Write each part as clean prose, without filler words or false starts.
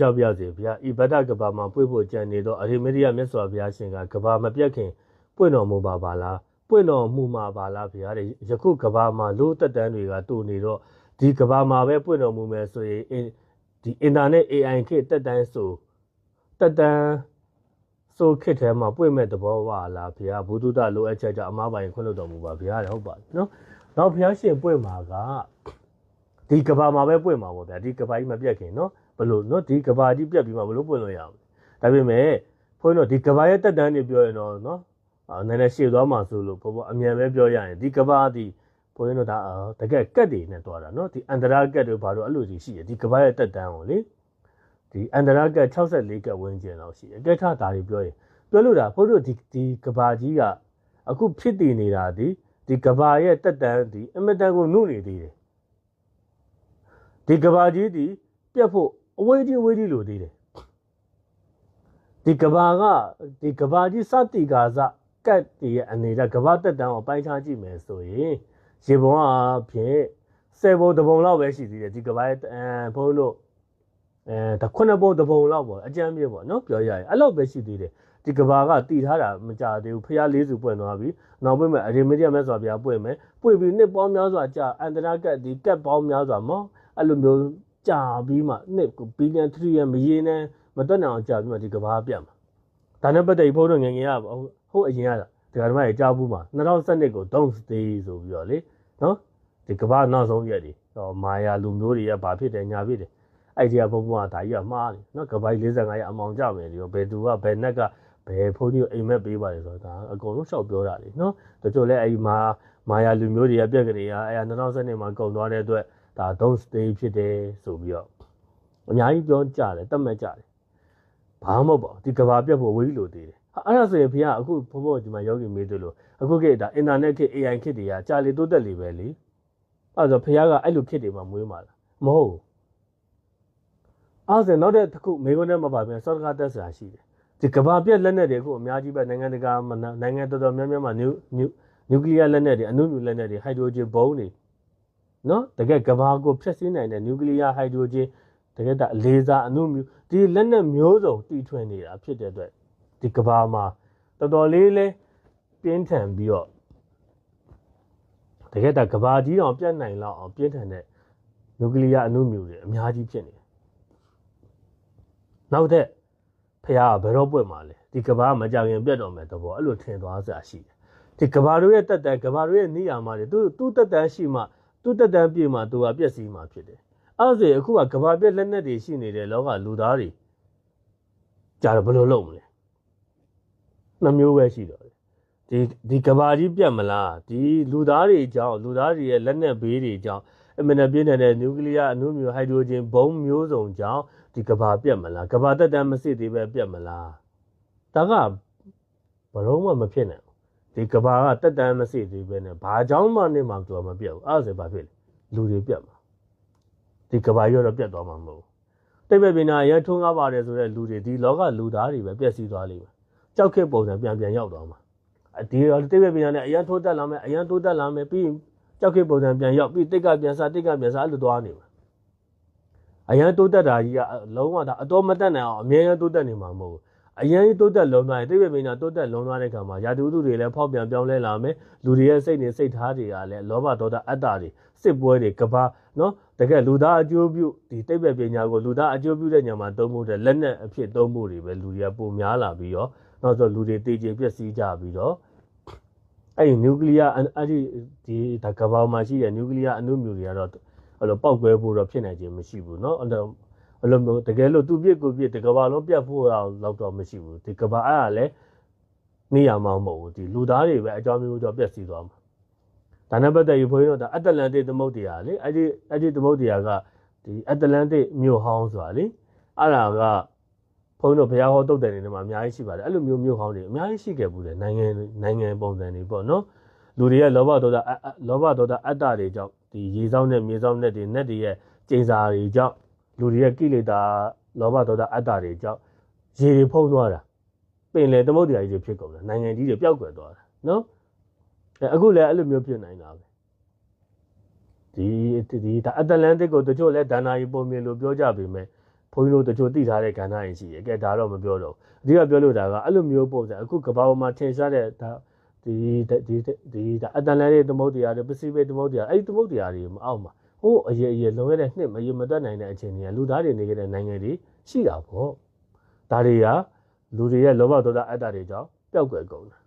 ကြောက်ပြစေဗျာဤဗဒ္ဒကဘာမှာပွေ့ဖို့ကြံနေတော့အရိမရိယမြတ်စွာဘုရားရှင်ကကဘာမပြတ်ခင်ပွင့်တော်မူပါလားပွင့်တော်မူမှာပါလားဗျာတဲ့ယခုကဘာမှာလို့တက်တန်းတွေကတူနေတော့ဒီကဘာမှာပဲပွင့်တော်မူမယ်ဆိုရင်ဒီအင်တာနက် AI ခေတ်တက်တန်းဆိုတက်တန်းဆိုခေတ်ထဲမှာပွင့်မဲ့သဘောပါလားဗျာဘုဒ္ဓတလိုအပ်ချက်ကြောင့်အမားပိုင်ခွင့်လွှတ်တော်မူပါဗျာတဲ့ဟုတ်ပါပြီနော်နောက်ဘုရားရှင်ပွင့်မှာကဒီကဘာမှာပဲပွင့်မှာပေါ့ဗျာဒီကဘာကြီးမပြတ်ခင်နော်ဘလို့နော်ဒီကဘာကြီးပြတ်ပြီးမှဘလို့ပွင့်လို့ရအောင်ဒါပေမဲ့ဘုန်းကြီးတို့ဒီကဘာရဲ့တက်တန်းတွေပြောရင်တော့နော်နည်းနည်းရှေ့သွားမှဆိုလို့ဘောအမြန်ပဲပြောရရင်ဒီကဘာဒီဘုန်းကြီးတို့ဒါတကယ်ကက်တွေနဲ့တွားတာနော်ဒီအန္တရာကက်တွေဘာလို့အဲ့လိုကြီးရှိရဒီကဘာရဲ့တက်တန်းကိုလေဒီအန္တရာကက်64ကက်ဝန်းကျင်လောက်ရှိတယ်အကဲထားဒါတွေပြောရင်ပြောလို့ဒါဘုန်းကြီးတို့ဒီကဘာကြီးကအခုဖြစ်တည်နေတာဒီကဘာရဲ့တက်တန်းဒီအမတန်ကိုနုနေသေးတယ်ဒီကဘာကြီးဒီပြတ်ဖို့အဝေးကြီးလို့သေးတယ်ဒီကဘာကြီးစတိကာစကတ်တည်းရဲ့အနေနဲ့ကဘာတက်တန်းကိုပိုင်းခြားကြည့်မယ်ဆိုရင်ရေပုံအဖြစ်10ပုံတပုံလောက်ပဲရှိသေးတယ်ဒီကဘာရဲ့ဘုန်းတို့ဒါ9ပုံတပုံလောက်ပေါ့အကြမ်းပြေပေါ့နော်ပြောရရင်အဲ့လောက်ပဲရှိသေးတယ်ဒီကဘာကတည်ထားတာမကြသေးဘူးဖျား၄စုပွင့်သွားပြီနောက်ပွင့်မယ်အရေမတိယမြတ်စွာဘုရားပွင့်မယ်ပွင့်ပြီးနှစ်ပေါင်းများစွာကြာအန္တရာကတ်ဒီကတ်ပေါင်းများစွာမောအဲ့လိုမျိုးကြာပြီးမှနှစ်ဘီလီယံ3ရမရေနဲ့မတွက်နိုင်အောင်ကြာပြီးမှဒီကဘာပြတ်မှာဒါနဲ့ပတ်သက်ပြီးဘုန်းတော်ငယ်ငယ်ရဟုတ်အရင်ရတာဒီကဓမ္မတွေကြားဘူးမှာ2012ကို don't stay ဆိုပြီးတော့လေနော်ဒီကဘာနောက်ဆုံးရက်တွေမာယာလူမျိုးတွေကဘာဖြစ်တယ်ညာဖြစ်တယ်အဲ့ဒီကဘုံဘုံကဒါကြီးကမှားတယ်နော်ကဘာ45ရက်အမောင်ကြမယ်ဒီဘယ်သူကဘယ်နက်ကဘယ်ဘုန်းကြီးကိုအိမ်မက်ပေးပါတယ်ဆိုတော့ဒါအကုန်လုံးရှောက်ပြောတာလေနော်တချို့လဲအဲ့ဒီမာယာလူမျိုးတွေကပြက်ကြရအဲ့2012မှာကုန်သွားတဲ့အတွက်ဒါ don't stay ဖြစ်တယ်ဆိုပြီးတော့အများကြီးပြောကြတယ်တတ်မှတ်ကြတယ်ဘာမှမဟုတ်ပါဘူးဒီကဘာပြတ်ဖို့ဝေးလို့သေးတယ်အဲ့ဒါဆိုရင်ဖေကအခုဘိုးဒီမှာယောဂီမေးတယ်လို့အခုခေတ်ဒါအင်တာနက်ခေတ် AI ခေတ်တွေကကြာလေတိုးတက်လေပဲလေအဲ့ဆိုဖေကအဲ့လိုခေတ်တွေမှာမွေးမှာလားမဟုတ်အဲ့ဆိုနောက်တဲ့တစ်ခုမေခွန်းနဲ့မပါပြန်စောတကားတက်စရာရှိတယ်ဒီကဘာပြတ်လက်နက်တွေအခုအများကြီးပဲနိုင်ငံတကာနိုင်ငံတော်တော်များများမှာနျူကလ িয়ার လက်နက်တွေအနုမြူလက်နက်တွေဟိုက်ဒရိုဂျင်ဘုံတွေနော်တကယ်ကဘာကိုဖျက်ဆီးနိုင်တဲ့နျူကလ িয়ার ဟိုက်ဒရိုဂျင်တကယ်ဒါလေဆာအနုမြူဒီလက်နက်မျိုးစုံတီထွင်နေတာဖြစ်တဲ့အတွက်ဒီကဘာမှာတော်တော်လေးလဲပြင်းထန်ပြီးတော့တကယ်ဒါကဘာကြီးအောင်ပြတ်နိုင်လောက်အောင်ပြင်းထန်တဲ့နျူကလ িয়ার အနုမြူတွေအများကြီးဖြစ်နေတယ်နောက်တဲ့ဖះကဘယ်တော့ပွင့်မှာလဲဒီကဘာမကြခင်ပြတ်တော်မယ်တဘောအဲ့လိုထင်သွားစရာရှိတယ်ဒီကဘာတို့ရဲ့တက်တန်ကဘာတို့ရဲ့နေရာမှာသူ့တက်တန်ရှိမှသူ့တက်တန်ပြည့်မှသူကပြည့်စည်မှဖြစ်တယ်အဲ့ဒါဆိုအခုကကဘာပြက်လက်နက်တွေရှိနေတဲ့လောကလူသားတွေကြာတော့ဘယ်လိုလုပ်မလဲနှမျိုးပဲရှိတော့ဒီကဘာကြီးပြတ်မလားဒီလူသားတွေကြောင့်လူသားတွေရဲ့လက်နက်ဘေးတွေကြောင့်အမှန်တပြင်းတဲ့နျူကလ িয়ার အနုမြူဟိုက်ဒရိုဂျင်ဘုံမျိုးစုံကြောင့်ဒီကဘာပြတ်မလားကဘာတက်တန်မစစ်သေးပဲပြတ်မလားဒါကဘလုံးမှမဖြစ်နိုင်ဘူးဒီကဘာကတက်တန်မစစ်သေးပဲနဲ့ဘာကြောင့်မှနေမှသူကမပြတ်ဘူးအဲ့ဒါဆိုဘာဖြစ်လဲလူတွေပြတ်မှာဒီကဘာရောတော့ပြတ်သွားမှာမဟုတ်ဘူးတိတ်ပဲပင်နာရထုံးကားပါတယ်ဆိုတဲ့လူတွေဒီလောကလူသားတွေပဲပြည့်စည်သွားလိမ့်မယ်ကြောက်ခက်ပုံစံပြန်ရောက်သွားမှာဒီတိတ်ပဲပင်နာနဲ့အရန်ထိုးတက်လာမယ်အရန်တိုးတက်လာမယ်ပြီးကြောက်ခက်ပုံစံပြန်ရောက်ပြီးတိတ်ကပြန်စားအဲ့လိုသွားနေမှာအရန်တိုးတက်တာကြီးကလုံးဝဒါအတော်မတက်နိုင်အောင်အမြဲတမ်းတိုးတက်နေမှာမဟုတ်ဘူးအရန်တိုးတက်လုံးသွားရင်တိတ်ပဲပင်နာတိုးတက်လုံးသွားတဲ့ခါမှာရာတူဥတုတွေလည်းဖောက်ပြန်ပြောင်းလဲလာမယ်လူတွေရဲ့စိတ်ထားတွေကလည်းလောဘဒေါသအတ္တတွေစစ်ပွဲတွေကဘာနော်တကယ်လူသားအကျိုးပြုဒီတိတ်ပဲပညာကိုလူသားအကျိုးပြုတဲ့ညမှာသုံးဖို့တဲ့လက်နက်အဖြစ်သုံးဖို့တွေပဲလူတွေကပုံများလာပြီးတော့နောက်ဆိုလူတွေတေချေပြည့်စည်ကြပြီးတော့အဲ့ဒီနျူကလ িয়ার အဲ့ဒီဒါကဘာမှာရှိတဲ့နျူကလ িয়ার အနုမြူတွေကတော့အဲ့လိုပောက်ကွဲဖို့တော့ဖြစ်နိုင်ခြင်းမရှိဘူးเนาะအဲ့လိုမျိုးတကယ်လို့သူပြစ်ကိုပြစ်ဒီကဘာလုံးပြတ်ဖို့တော့တော့မရှိဘူးဒီကဘာအဲ့ဒါလည်းနေရမှာမဟုတ်ဘူးဒီလူသားတွေပဲအကြောင်းမျိုးတော့ပြည့်စည်သွားမှာဒါနဲ့ပတ်သက်ပြီးဘုန်းကြီးတို့ဒါအတ္တလန်တိသမုဒ္ဒရာလေအဲ့ဒီသမုဒ္ဒရာကဒီအတ္တလန်တိမြို့ဟောင်းဆိုတာလေအဲ့ဒါကဘုန်းကြီးတို့ဘုရားဟောတုတ်တယ်နေမှာအများကြီးရှိပါတယ်အဲ့လိုမြို့ဟောင်းတွေအများကြီးရှိခဲ့ဘူးတယ်နိုင်ငံပုံစံတွေပေါ့နော်လူတွေရဲ့လောဘဒေါသအတ္တတွေကြောင့်ဒီရေဆောင်နဲ့မြေဆောင်နဲ့တွေနက်တွေရဲ့ကျိန်စာတွေကြောင့်လူတွေရဲ့ကိလေသာလောဘဒေါသအတ္တတွေကြောင့်ရေတွေဖုံးသွားတာပင်လေသမုဒ္ဒရာကြီးဖြစ်ကုန်တယ်နိုင်ငံကြီးတွေပျောက်ကွယ်သွားတာနော်အခုလည်းအဲ့လိုမျိုးဖြစ်နိုင်တာပဲဒီဒါအတ္တလန်တစ်ကိုတချို့လဲဒါနာယီပုံမြင်လို့ပြောကြပေမဲ့ ဘုန်းကြီးတို့တချို့သိထားတဲ့ကဏ္ဍရင်ရှိတယ်ကဲဒါတော့မပြောတော့အဓိကပြောလို့ဒါကအဲ့လိုမျိုးပုံစံအခုကဘာပေါ်မှာထင်ရှားတဲ့ဒါဒီအတန်လန်ရဲ့သမုတ်တရားတွေပစိဖိတ်သမုတ်တရားအဲ့ဒီသမုတ်တရားတွေမအောက်မှာဟိုးအရေးလုံခဲ့တဲ့နှစ်မရေမတွက်နိုင်တဲ့အချိန်တွေကလူသားတွေနေခဲ့တဲ့နိုင်ငံတွေရှိတာပေါ့ဒါတွေကလူတွေရဲ့လောဘဒေါသအတ္တတွေကြောင့်ပျောက်ကွယ်ကုန်တာ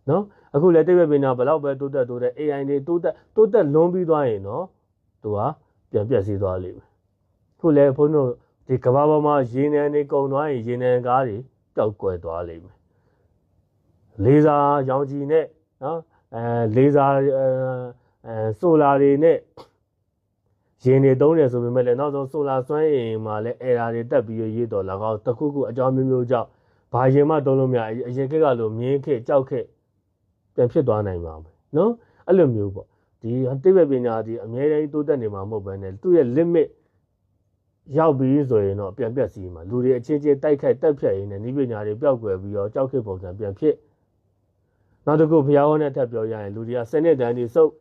နော်အခုလည်းတိတ်ပဲပင်နာဘလောက်ပဲတိုးတက် AI တွေတိုးတက်လွန်ပြီးသွားရင်နော်သူကပြန်ပြက်စီးသွားလိမ့်မယ်ခုလည်းဘုန်းတို့ဒီကဘာပေါ်မှာရေနံတွေကုန်သွားရင်ရေနံကားတွေပျောက်ကွယ်သွားလိမ့်မယ်လေဆာရောင်ခြည်နဲ့နော်လေဆာဆိုလာတွေနဲ့ရင်တွေသုံးတယ်ဆိုပေမဲ့လည်းနောက်ဆုံးဆိုလာစွမ်းအင်မှာလည်းအဲရာတွေတက်ပြီးရေးတော်လာကောတခုခုအကြောင်းမျိုးမျိုးကြောင့်ဘာရင်မှသုံးလို့မရအရင်ခေတ်ကလိုမြင်းခေတ်ကြောက်ခေတ်ပြန်ဖြစ်သွားနိုင်ပါမယ်နော်အဲ့လိုမျိုးပေါ့ဒီတိဗ္ဗပညာဒီအများကြီးတိုးတက်နေမှာမဟုတ်ဘဲနဲ့သူ့ရဲ့ limit ရောက်ပြီးဆိုရင်တော့ပြန်ပြက်စီးမှာလူတွေအချင်းချင်းတိုက်ခိုက်တက်ဖြတ်ရင်းနဲ့ဤပညာတွေပျောက်ကွယ်ပြီးတော့ကြောက်ခေတ်ပုံစံပြန်ဖြစ်နောက်တစ်ခုဘုရားဟောတဲ့ထပ်ပြောရရင်လူတွေကစနစ်တန်းတွေစုပ်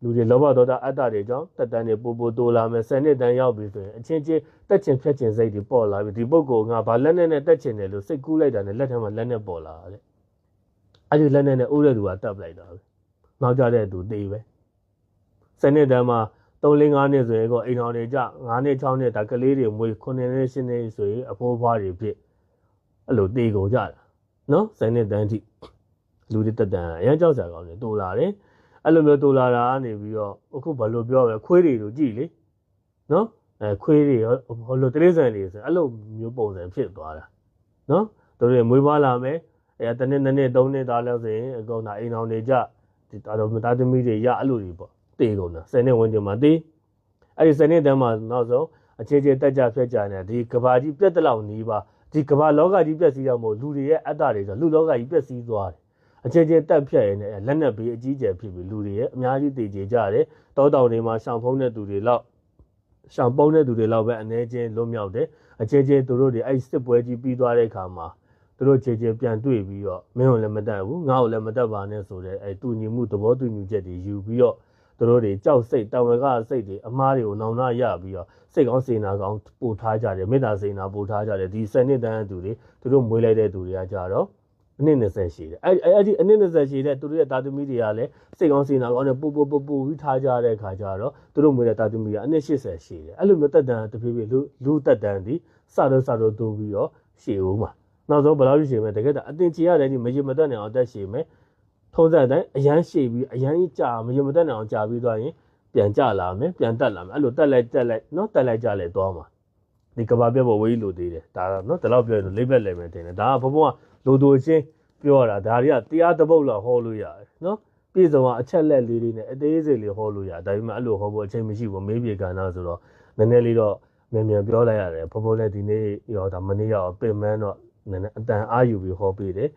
လူတွေလောဘဒေါသအတ္တတွေကြောင့်တက်တန်းတွေပိုတိုးလာမယ်စနစ်တန်းရောက်ပြီးဆိုရင်အချင်းချင်းတက်ချင်ဖြတ်ချင်စိတ်တွေပေါ်လာပြီဒီပုဂ္ဂိုလ်ကဘာလက်နဲ့တက်ချင်တယ်လို့စိတ်ကူးလိုက်တာနဲ့လက်ထက်မှာလက်နဲ့ပေါ်လာတယ်အဲ့ဒီလက်နဲ့ဥတဲ့သူကတက်ပလိုက်တာပဲနောက်ကြတဲ့သူတေးပဲစနစ်တန်းမှာ3-5နှစ်ဆိုရင်ကိုအိမ်တော်တွေကြ9နှစ်6နှစ်ဒါကလေးတွေမွေး9နှစ်10နှစ်ဆိုရင်အဖိုးဖွားတွေဖြစ်အဲ့လိုတေးကုန်ကြတာနော်စနစ်တန်းထိလူတွေတက်တန်းအရန်ကြောက်စရာကောင်းတယ်တိုးလာတယ်အဲ့လိုမျိုးတိုးလာတာကနေပြီးတော့အခုဘာလို့ပြောလဲခွေးတွေတို့ကြည့်လေနော်ခွေးတွေဟိုလိုတရိစံတွေဆိုအဲ့လိုမျိုးပုံစံဖြစ်သွားတာနော်တို့တွေမွေးဖွားလာမယ်တနည်း3နှစ်သားแล้วဆိုရင်အကောင်သာအိမ်တော်တွေကြဒီတော်မသားသမီးတွေရအဲ့လိုတွေပေါ့တေးကုန်တာ10နှစ်ဝန်းကျင်မှာတေးအဲ့ဒီ10နှစ်တန်းမှာနောက်ဆုံးအခြေချေတက်ကြဖြတ်ကြနေဒီကဘာကြီးပြက်တလောက်နီးပါဒီကဘာလောကကြီးပြက်စီးတော့မို့လူတွေရဲ့အတ္တတွေဆိုလူလောကကြီးပြက်စီးသွားတယ်အခြေချေတက်ဖြတ်ရင်းနဲ့လက်နက်ပြီးအကြီးကျယ်ဖြစ်ပြီးလူတွေရဲ့အများကြီးတည်ကြကြတယ်တောတောင်တွေမှာရှောင်ဖုံးတဲ့သူတွေလောက်ရှောင်ပုံးတဲ့သူတွေလောက်ပဲအနေချင်းလွတ်မြောက်တယ်အခြေချေသူတို့တွေအဲ့စစ်ပွဲကြီးပြီးသွားတဲ့အခါမှာသူတို့ခြေပြန်တွေ့ပြီးတော့မင်းကိုလည်းမတတ်ဘူးငါ့ကိုလည်းမတတ်ပါနဲ့ဆိုတဲ့အဲတူညီမှုသဘောတူညီချက်တွေယူပြီးတော့သူတို့တွေကြောက်စိတ်တံဝေကစိတ်တွေအမားတွေကိုနောင်နာရပြီးတော့စိတ်ကောင်းစေနာကောင်းပို့ထားကြတယ်မေတ္တာစေနာပို့ထားကြတယ်ဒီ10နှစ်တန်းသူတွေသူတို့မွေးလိုက်တဲ့သူတွေကကြတော့အနည်း20ရှိတယ်အဲ့ဒီအနည်း20ရှိတဲ့သူတို့ရဲ့တာသမီတွေကလည်းစိတ်ကောင်းစေနာကောင်းနဲ့ပို့ပြီးထားကြတဲ့အခါကျတော့သူတို့မွေးတဲ့တာသမီကအနည်း80ရှိတယ်အဲ့လိုမျိုးတက်တန်းတဖြည်းဖြည်းလူတက်တန်းဒီစတော့တိုးပြီးတော့ရှည်ဦးမှာနောက်ဆုံးဘယ်လောက်ရှည်မလဲတကယ်တော့အတင်ချီရတယ်ဒီမရေမတက်နိုင်အောင်တက်ရှည်မယ်ထုံးစံတိုင်းအရန်ရှည်ပြီးအရန်ကြီးကြာမရေမတက်နိုင်အောင်ကြာပြီးသွားရင်ပြန်ကြလာမယ်ပြန်တက်လာမယ်အဲ့လိုတက်လိုက်နော်တက်လိုက်ကြလဲသွားမှာဒီကဘာပြတ်ဖို့ဝေးလို့သေးတယ်ဒါနော်ဒီလောက်ပြောရင်လေးဘက်လည်းမယ်တင်တယ်ဒါကဘုံဘုံကလိုတိုချင်းပြောရတာဒါတွေကတရားတပုတ်လောက်ဟောလို့ရတယ်နော်ပြည်စုံကအချက်လက်လေးတွေနဲ့အသေးစိတ်လေးဟောလို့ရဒါပေမဲ့အဲ့လိုဟောဖို့အချိန်မရှိဘူးမေးပြေကဏ္ဍဆိုတော့နည်းနည်းလေးတော့မြန်ပြောလိုက်ရတယ်ဘုံဘုံလည်းဒီနေ့ရောဒါမနေ့ရောပင်မန်းတော့နည်းနည်းအတန်အားယူပြီးဟောပေးတယ်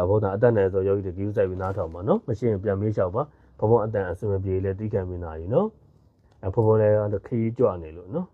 ဘုံသာအတန်နဲ့ဆိုယောဂီတွေကြည့်ဆိုင်ပြီးနားထောင်ပါနော်မရှိရင်ပြန်မေးလျှောက်ပါဘုံဘုံအတန်အစင်မပြေလဲတီးခံမိနာကြီးနော်ဘုံဘုံလည်းခရီးကြွနေလို့နော်